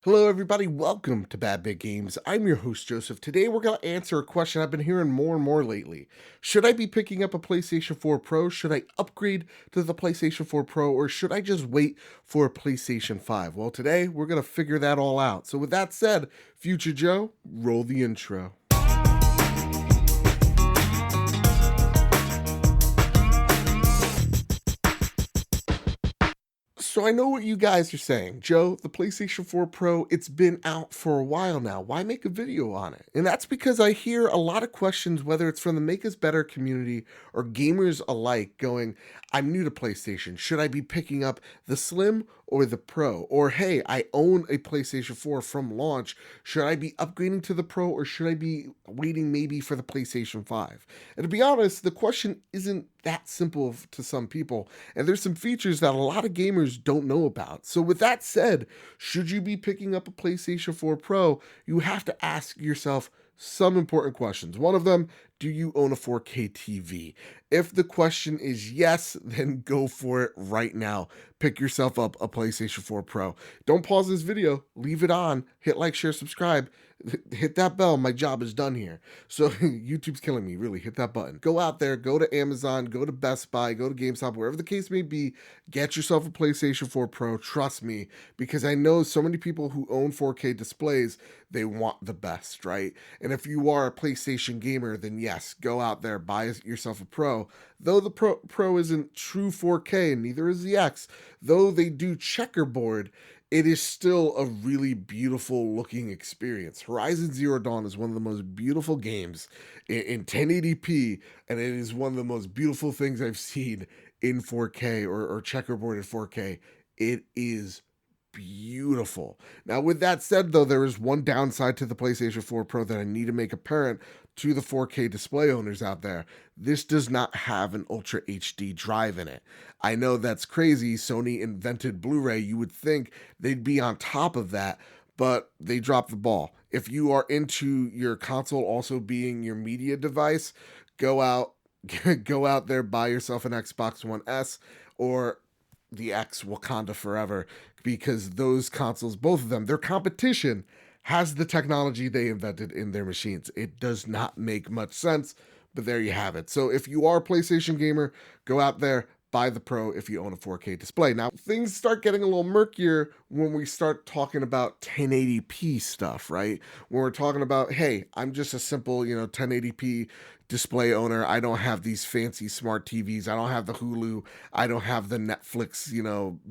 Hello, everybody. Welcome to Bad Big Games. I'm your host, Joseph. Today, we're going to answer a question I've been hearing more and more lately. Should I be picking up a PlayStation 4 Pro? Should I upgrade to the PlayStation 4 Pro? Or should I just wait for a PlayStation 5? Well, today, we're going to figure that all out. So, with that said, Future Joe, roll the intro. So I know what you guys are saying. Joe, the PlayStation 4 Pro, it's been out for a while now. Why make a video on it? And that's because I hear a lot of questions, whether it's from the Make Us Better community or gamers alike, going, I'm new to PlayStation. Should I be picking up the Slim or the Pro? Or, hey, I own a PlayStation 4 from launch. Should I be upgrading to the Pro or should I be waiting maybe for the PlayStation 5? And to be honest, the question isn't that simple to some people. And there's some features that a lot of gamers don't know about. So, with that said, should you be picking up a PlayStation 4 Pro? You have to ask yourself some important questions. One of them, do you own a 4K TV? If the question is yes, then go for it right now. Pick yourself up a PlayStation 4 Pro. Don't pause this video, leave it on, hit like, share, subscribe, hit that bell. My job is done here. So YouTube's killing me, really. Hit that button. Go out there, go to Amazon, go to Best Buy, go to GameStop, wherever the case may be. Get yourself a PlayStation 4 Pro. Trust me, because I know so many people who own 4K displays, they want the best, right? And if you are a PlayStation gamer, then yes, go out there, buy yourself a Pro. Though the Pro isn't true 4K, and neither is the X, though they do checkerboard, it is still a really beautiful looking experience. Horizon Zero Dawn is one of the most beautiful games in 1080p, and it is one of the most beautiful things I've seen in 4K or checkerboard in 4K. It is beautiful. Now, with that said, though, there is one downside to the PlayStation 4 Pro that I need to make apparent to the 4K display owners out there. This does not have an Ultra HD drive in it. I know that's crazy. Sony invented Blu-ray. You would think they'd be on top of that, but they dropped the ball. If you are into your console also being your media device, go out go out there, buy yourself an Xbox One S or the X Wakanda Forever, because those consoles, both of them, their competition has the technology they invented in their machines. It does not make much sense, but there you have it. So if you are a PlayStation gamer, go out there, buy the Pro if you own a 4K display. Now, things start getting a little murkier when we start talking about 1080p stuff, right? When we're talking about, hey, I'm just a simple, 1080p display owner. I don't have these fancy smart TVs. I don't have the Hulu. I don't have the Netflix,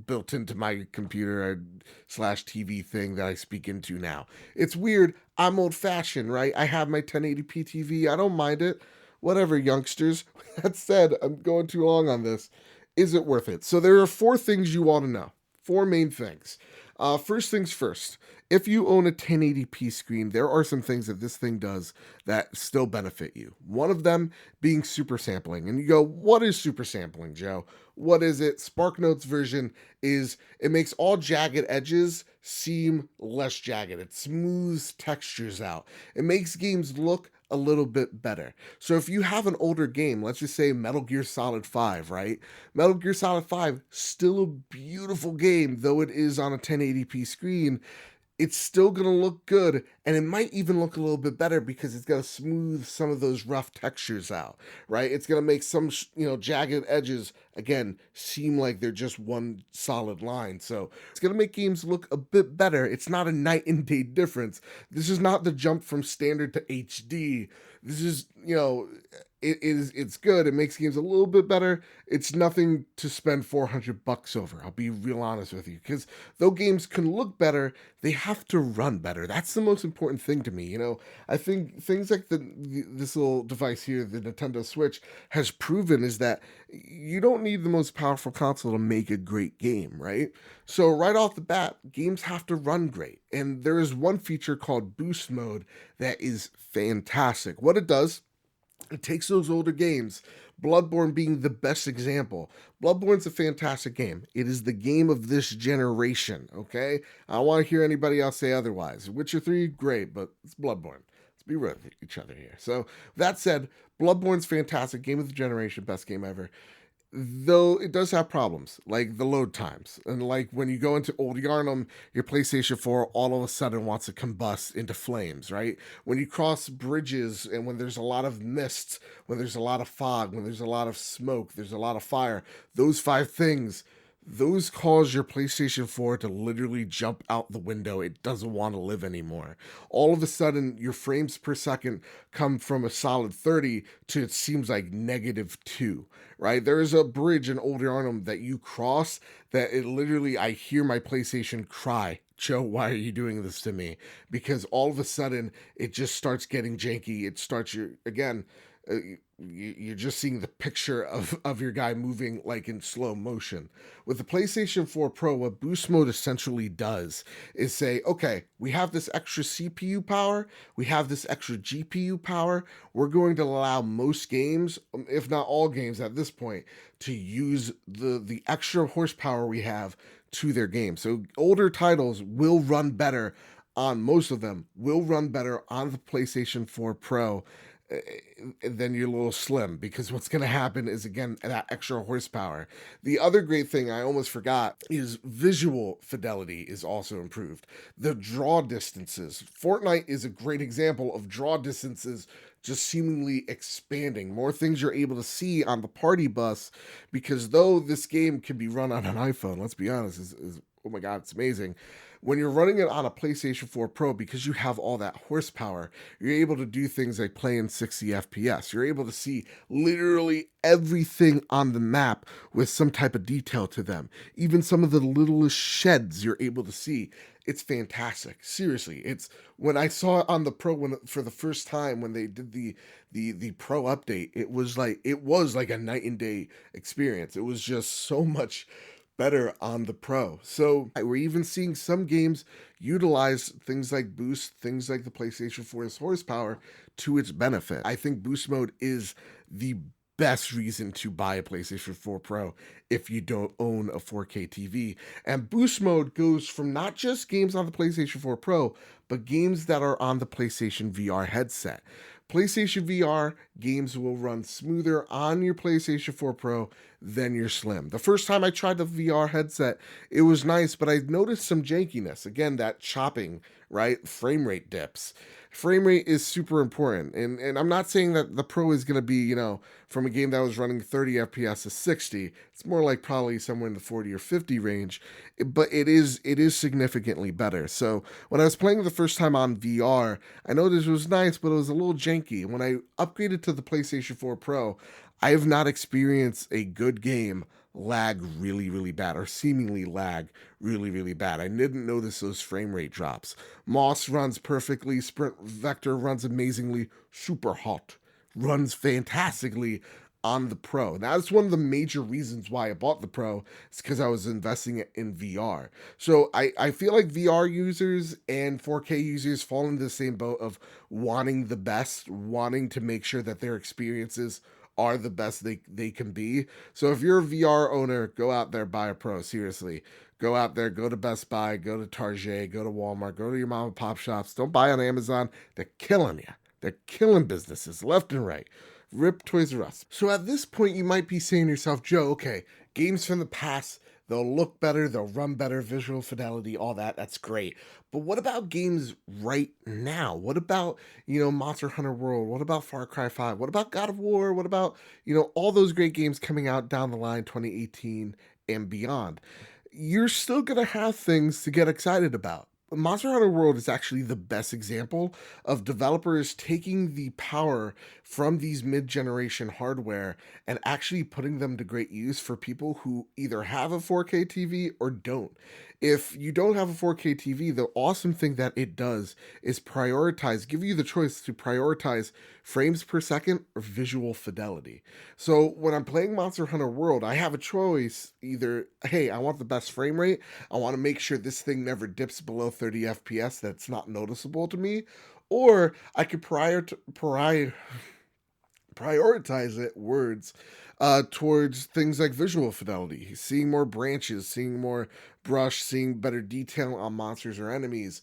built into my computer slash TV thing that I speak into now. It's weird. I'm old fashioned, right? I have my 1080p TV. I don't mind it. Whatever, youngsters. That said, I'm going too long on this. Is it worth it? So there are four things you want to know. Four main things. First things first. If you own a 1080p screen, there are some things that this thing does that still benefit you. One of them being super sampling. And you go, what is super sampling, Joe? What is it? SparkNote's version is it makes all jagged edges seem less jagged. It smooths textures out. It makes games look a little bit better. So if you have an older game, let's just say Metal Gear Solid 5, right? Metal Gear Solid 5, still a beautiful game, though it is on a 1080p screen. It's still going to look good, and it might even look a little bit better because it's going to smooth some of those rough textures out, right? It's going to make some, jagged edges, again, seem like they're just one solid line. So it's going to make games look a bit better. It's not a night and day difference. This is not the jump from standard to HD. This is, it's good. It makes games a little bit better. It's nothing to spend $400 over. I'll be real honest with you, because though games can look better, they have to run better. That's the most important thing to me. I think things like this little device here, the Nintendo Switch, has proven is that you don't need the most powerful console to make a great game, right? So right off the bat, games have to run great. And there is one feature called Boost Mode that is fantastic. What it does, it takes those older games, Bloodborne being the best example. Bloodborne's a fantastic game. It is the game of this generation, okay? I don't want to hear anybody else say otherwise. Witcher 3, great, but it's Bloodborne. Let's be real with each other here. So, that said, Bloodborne's fantastic, game of the generation, best game ever. though it does have problems, like the load times. And like when you go into Old Yarnum, your PlayStation 4 all of a sudden wants to combust into flames, right? When you cross bridges and when there's a lot of mist, when there's a lot of fog, when there's a lot of smoke, there's a lot of fire, those five things, those cause your PlayStation 4 to literally jump out the window. It doesn't want to live anymore. All of a sudden, your frames per second come from a solid 30 to it seems like -2, right? There is a bridge in Old Yarnum that you cross that it literally, I hear my PlayStation cry. Joe, why are you doing this to me? Because all of a sudden it just starts getting janky. It starts your again. You're just seeing the picture of your guy moving like in slow motion. With the PlayStation 4 Pro, what boost mode essentially does is say, okay, we have this extra CPU power, we have this extra GPU power. We're going to allow most games, if not all games at this point, to use the extra horsepower we have to their game. So older titles will run better on most of them, will run better on the PlayStation 4 Pro uh, than your little slim, because what's going to happen is again that extra horsepower. The other great thing I almost forgot is visual fidelity is also improved. The draw distances, Fortnite is a great example of draw distances just seemingly expanding, more things you're able to see on the party bus, because though this game can be run on an iPhone, let's be honest, is oh my god, it's amazing. When you're running it on a PlayStation 4 Pro, because you have all that horsepower, you're able to do things like play in 60 FPS. You're able to see literally everything on the map with some type of detail to them. Even some of the littlest sheds you're able to see. It's fantastic. Seriously, it's when I saw it on the Pro when for the first time when they did the Pro update, it was like a night and day experience. It was just so much better on the Pro. So we're even seeing some games utilize things like boost, things like the PlayStation 4's horsepower to its benefit. I think boost mode is the best reason to buy a PlayStation 4 Pro if you don't own a 4K TV. And boost mode goes from not just games on the PlayStation 4 Pro, but games that are on the PlayStation VR headset. PlayStation VR games will run smoother on your PlayStation 4 Pro than your Slim. The first time I tried the VR headset, it was nice, but I noticed some jankiness. Again, that chopping, right? Frame rate dips. Frame rate is super important. And I'm not saying that the Pro is going to be, from a game that was running 30 FPS to 60. It's more like probably somewhere in the 40 or 50 range, but it is significantly better. So when I was playing the first time on VR, I noticed it was nice, but it was a little janky. When I upgraded to the PlayStation 4 Pro, I have not experienced a good game lag really, really bad, or seemingly lag really, really bad. I didn't notice those frame rate drops. Moss runs perfectly, Sprint Vector runs amazingly, super hot, runs fantastically on the Pro. That's one of the major reasons why I bought the Pro. It's because I was investing in VR. So I feel like VR users and 4K users fall into the same boat of wanting the best, wanting to make sure that their experiences are the best they can be. So if you're a VR owner, go out there, buy a Pro. Seriously. Go out there, go to Best Buy, go to Target, go to Walmart, go to your mom and pop shops. Don't buy on Amazon. They're killing you. They're killing businesses left and right. Rip Toys R Us. So at this point, you might be saying to yourself, Joe, okay, games from the past, they'll look better, they'll run better, visual fidelity, all that. That's great. But what about games right now? What about, Monster Hunter World? What about Far Cry 5? What about God of War? What about, all those great games coming out down the line, 2018 and beyond? You're still going to have things to get excited about. Monster Hunter World is actually the best example of developers taking the power from these mid generation hardware and actually putting them to great use for people who either have a 4K TV or don't. If you don't have a 4K TV, the awesome thing that it does is give you the choice to prioritize frames per second or visual fidelity. So when I'm playing Monster Hunter World, I have a choice either, hey, I want the best frame rate, I want to make sure this thing never dips below 30 FPS, that's not noticeable to me, or I could prioritize it words towards things like visual fidelity, seeing more branches, seeing more brush, seeing better detail on monsters or enemies.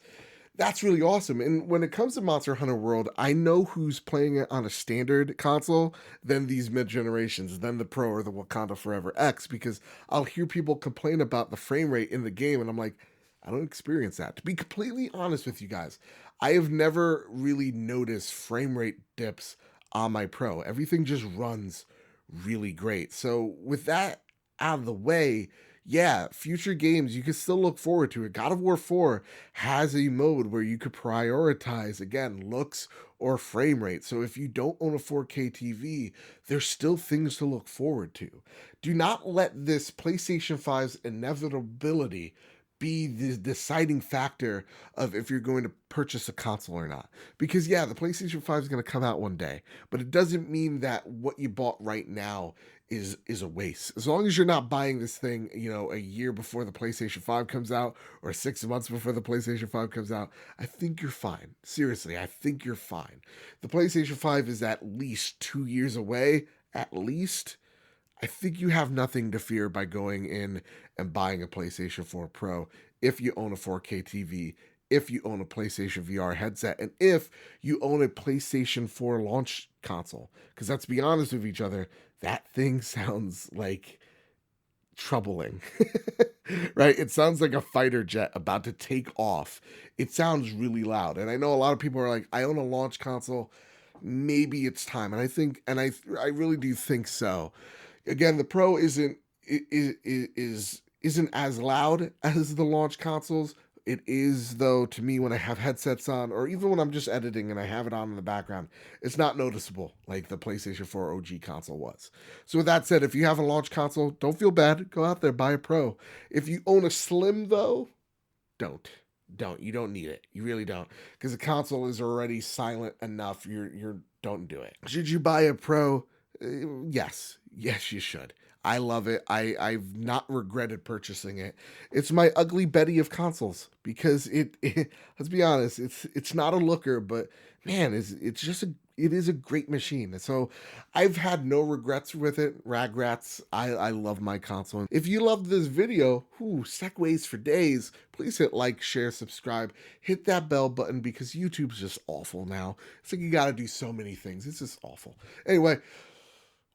That's really awesome. And when it comes to Monster Hunter World, I know who's playing it on a standard console than these mid generations, than the Pro or the Wakanda Forever X, because I'll hear people complain about the frame rate in the game, and I'm like, I don't experience that. To be completely honest with you guys, I have never really noticed frame rate dips on my Pro. Everything just runs really great. So, with that out of the way, yeah, future games you can still look forward to it. God of War 4 has a mode where you could prioritize, again, looks or frame rate. So if you don't own a 4K TV, there's still things to look forward to. Do not let this PlayStation 5's inevitability be the deciding factor of if you're going to purchase a console or not. Because yeah, the PlayStation 5 is going to come out one day, but it doesn't mean that what you bought right now is a waste. As long as you're not buying this thing, a year before the PlayStation 5 comes out or 6 months before the PlayStation 5 comes out, I think you're fine. Seriously, I think you're fine. The PlayStation 5 is at least 2 years away, at least. I think you have nothing to fear by going in and buying a PlayStation 4 Pro if you own a 4K TV, if you own a PlayStation VR headset, and if you own a PlayStation 4 launch console. Because let's be honest with each other, that thing sounds like troubling, right? It sounds like a fighter jet about to take off. It sounds really loud. And I know a lot of people are like, I own a launch console. Maybe it's time. And I think, and I really do think so. Again, the Pro isn't as loud as the launch consoles. It is, though, to me, when I have headsets on, or even when I'm just editing and I have it on in the background, it's not noticeable like the PlayStation 4 OG console was. So, with that said, if you have a launch console, don't feel bad. Go out there, buy a Pro. If you own a Slim, though, don't. Don't. You don't need it. You really don't. Because the console is already silent enough. Don't do it. Should you buy a Pro? Yes. Yes, you should. I love it. I've not regretted purchasing it. It's my ugly Betty of consoles because let's be honest, it's not a looker, but man, it's just it is a great machine. So I've had no regrets with it. Ragrats. I love my console. If you loved this video, segues for days, please hit like, share, subscribe, hit that bell button because YouTube's just awful now. It's like you gotta do so many things. It's just awful. Anyway,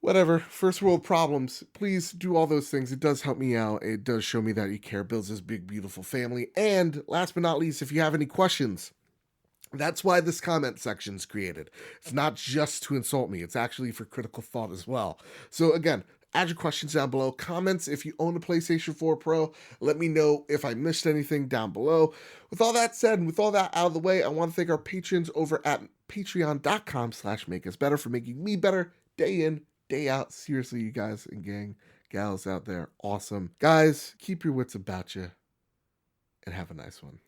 whatever, first world problems, please do all those things. It does help me out. It does show me that you care, builds this big beautiful family. And last but not least, if you have any questions, that's why this comment section's created. It's not just to insult me, it's actually for critical thought as well. So again, add your questions down below. Comments if you own a PlayStation 4 Pro. Let me know if I missed anything down below. With all that said, and with all that out of the way, I want to thank our patrons over at patreon.com/makeusbetter for making me better day in, day out. Seriously, you guys and gals out there, awesome. Guys, keep your wits about you and have a nice one.